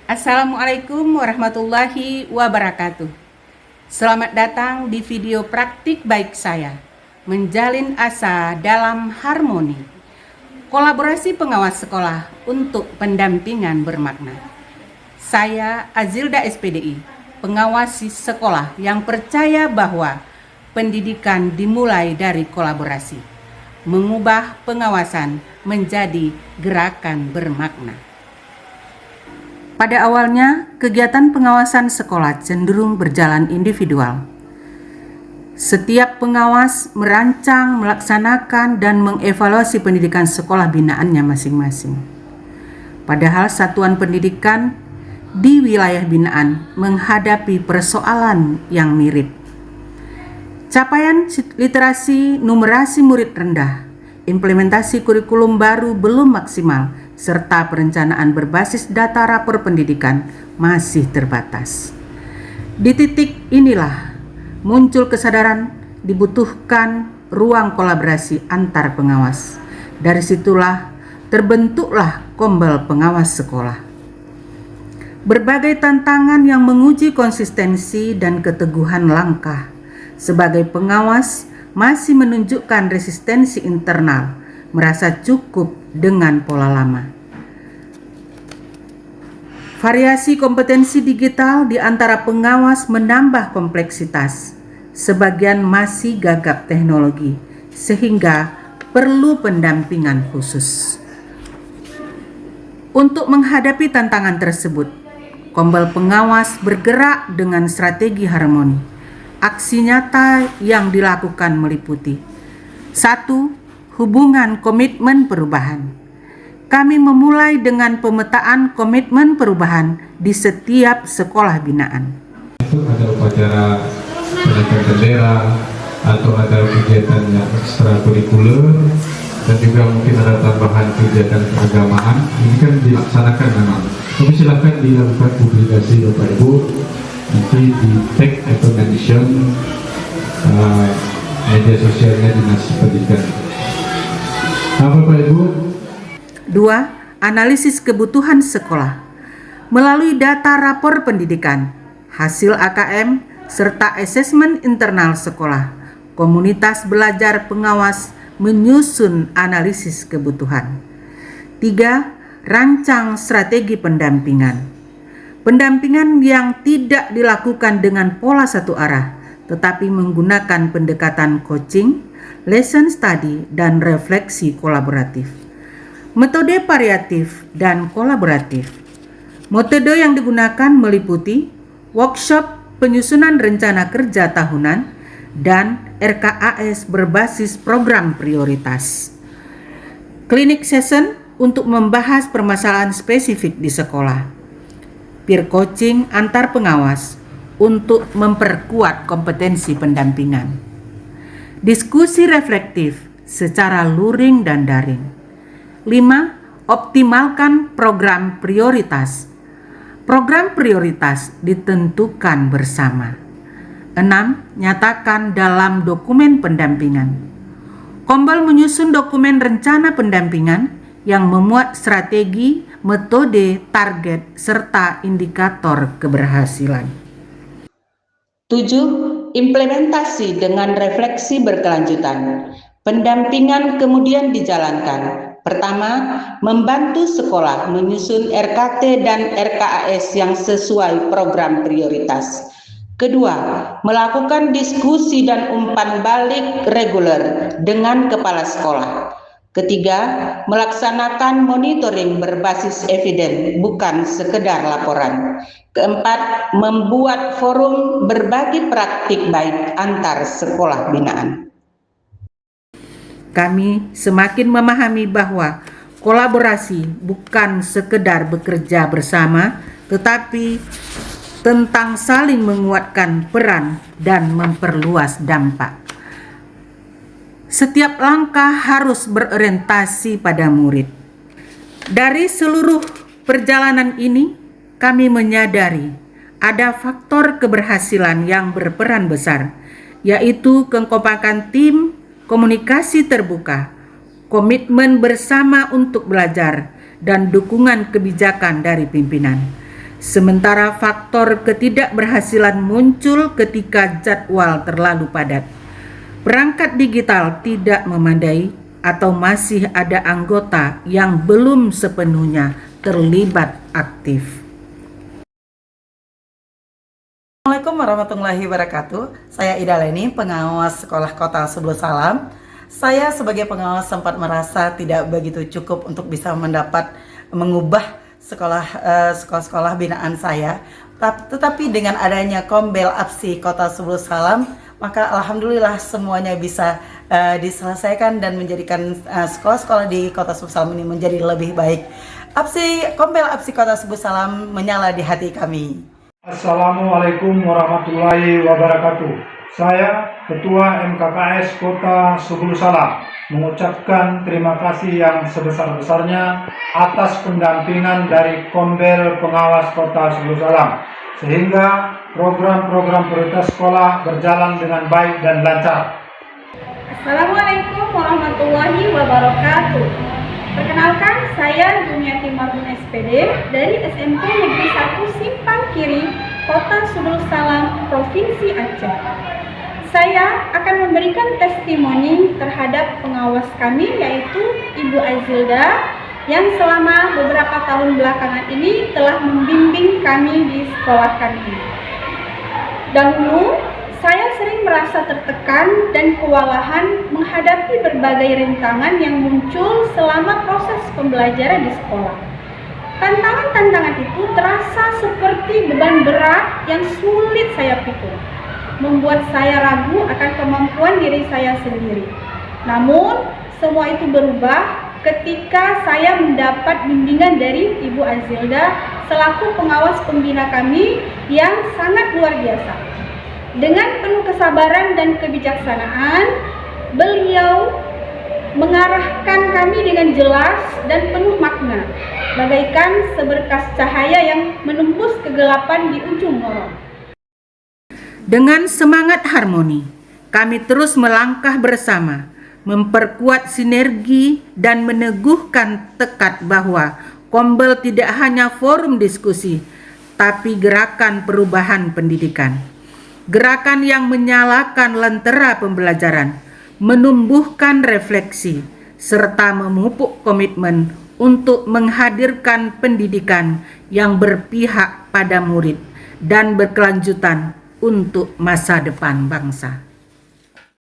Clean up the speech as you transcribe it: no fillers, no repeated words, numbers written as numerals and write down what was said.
Assalamualaikum warahmatullahi wabarakatuh. Selamat datang di video praktik baik saya, menjalin asa dalam harmoni. Kolaborasi pengawas sekolah untuk pendampingan bermakna. Saya Azilda SPDI, pengawas sekolah yang percaya bahwa pendidikan dimulai dari kolaborasi, mengubah pengawasan menjadi gerakan bermakna. Pada awalnya, kegiatan pengawasan sekolah cenderung berjalan individual. Setiap pengawas merancang, melaksanakan, dan mengevaluasi pendidikan sekolah binaannya masing-masing. Padahal satuan pendidikan di wilayah binaan menghadapi persoalan yang mirip. Capaian literasi numerasi murid rendah, implementasi kurikulum baru belum maksimal, serta perencanaan berbasis data rapor pendidikan masih terbatas. Di titik inilah muncul kesadaran dibutuhkan ruang kolaborasi antar pengawas. Dari situlah terbentuklah Kombel Pengawas Sekolah. Berbagai tantangan yang menguji konsistensi dan keteguhan langkah sebagai pengawas masih menunjukkan resistensi internal, merasa cukup dengan pola lama. Variasi kompetensi digital di antara pengawas menambah kompleksitas. Sebagian masih gagap teknologi, sehingga perlu pendampingan khusus. Untuk menghadapi tantangan tersebut, Kombel Pengawas bergerak dengan strategi harmoni. Aksi nyata yang dilakukan meliputi 1. Hubungan komitmen perubahan. Kami memulai dengan pemetaan komitmen perubahan di setiap sekolah binaan. Itu ada upacara penaikan bendera atau ada kegiatan yang ekstrakurikuler dan juga mungkin ada tambahan kegiatan keagamaan. Ini kan dilaksanakan memang. Tapi silakan dilakukan publikasi Bapak Ibu, nanti di tag atau mention media sosialnya Dinas Pendidikan. Bapak Ibu. 2. Analisis kebutuhan sekolah melalui data rapor pendidikan, hasil AKM, serta asesmen internal sekolah. Komunitas belajar pengawas menyusun analisis kebutuhan. 3. Rancang strategi pendampingan. Pendampingan yang tidak dilakukan dengan pola satu arah, tetapi menggunakan pendekatan coaching, lesson study, dan refleksi kolaboratif. Metode variatif dan kolaboratif. Metode yang digunakan meliputi workshop penyusunan rencana kerja tahunan dan RKAS berbasis program prioritas. Clinic session untuk membahas permasalahan spesifik di sekolah. Peer coaching antar pengawas untuk memperkuat kompetensi pendampingan. Diskusi reflektif secara luring dan daring. 5. Optimalkan program prioritas. Program prioritas ditentukan bersama. 6. Nyatakan dalam dokumen pendampingan. Kombel menyusun dokumen rencana pendampingan yang memuat strategi, metode, target, serta indikator keberhasilan. 7. Implementasi dengan refleksi berkelanjutan. Pendampingan kemudian dijalankan. Pertama, membantu sekolah menyusun RKT dan RKAS yang sesuai program prioritas. Kedua, melakukan diskusi dan umpan balik reguler dengan kepala sekolah. Ketiga, melaksanakan monitoring berbasis eviden, bukan sekedar laporan. Keempat, membuat forum berbagi praktik baik antar sekolah binaan. Kami semakin memahami bahwa kolaborasi bukan sekedar bekerja bersama, tetapi tentang saling menguatkan peran dan memperluas dampak. Setiap langkah harus berorientasi pada murid. Dari seluruh perjalanan ini, kami menyadari ada faktor keberhasilan yang berperan besar, yaitu kekompakan tim, komunikasi terbuka, komitmen bersama untuk belajar, dan dukungan kebijakan dari pimpinan. Sementara faktor ketidakberhasilan muncul ketika jadwal terlalu padat. Perangkat digital tidak memadai atau masih ada anggota yang belum sepenuhnya terlibat aktif. Assalamualaikum warahmatullahi wabarakatuh. Saya Ida Leni, pengawas Sekolah Kota Subul Salam. Saya sebagai pengawas sempat merasa tidak begitu cukup untuk bisa mengubah sekolah-sekolah binaan saya. Tetapi dengan adanya Kombel APSI Kota Subul Salam, maka alhamdulillah semuanya bisa diselesaikan dan menjadikan sekolah-sekolah di Kota Subul Salam ini menjadi lebih baik. Kombel APSI Kota Subul Salam menyala di hati kami. Assalamualaikum warahmatullahi wabarakatuh. Saya Ketua MKKS Kota Subul Salam mengucapkan terima kasih yang sebesar-besarnya atas pendampingan dari Kombel Pengawas Kota Subul Salam, sehingga program-program prioritas sekolah berjalan dengan baik dan lancar. Assalamualaikum warahmatullahi wabarakatuh. Perkenalkan, saya Jumiati Marun SPD dari SMP Negeri 1 Simpang Kiri, Kota Subul Salam, Provinsi Aceh. Saya akan memberikan testimoni terhadap pengawas kami, yaitu Ibu Azilda, yang selama beberapa tahun belakangan ini telah membimbing kami di sekolah kami. Dahulu, saya sering merasa tertekan dan kewalahan menghadapi berbagai rintangan yang muncul selama proses pembelajaran di sekolah. Tantangan-tantangan itu terasa seperti beban berat yang sulit saya pikul, membuat saya ragu akan kemampuan diri saya sendiri. Namun, semua itu berubah ketika saya mendapat bimbingan dari Ibu Azilda selaku pengawas pembina kami yang sangat luar biasa. Dengan penuh kesabaran dan kebijaksanaan, beliau mengarahkan kami dengan jelas dan penuh makna, bagaikan seberkas cahaya yang menembus kegelapan di ujung lorong. Dengan semangat harmoni, kami terus melangkah bersama, memperkuat sinergi dan meneguhkan tekad bahwa Kombel tidak hanya forum diskusi, tapi gerakan perubahan pendidikan. Gerakan yang menyalakan lentera pembelajaran, menumbuhkan refleksi, serta memupuk komitmen untuk menghadirkan pendidikan yang berpihak pada murid dan berkelanjutan untuk masa depan bangsa.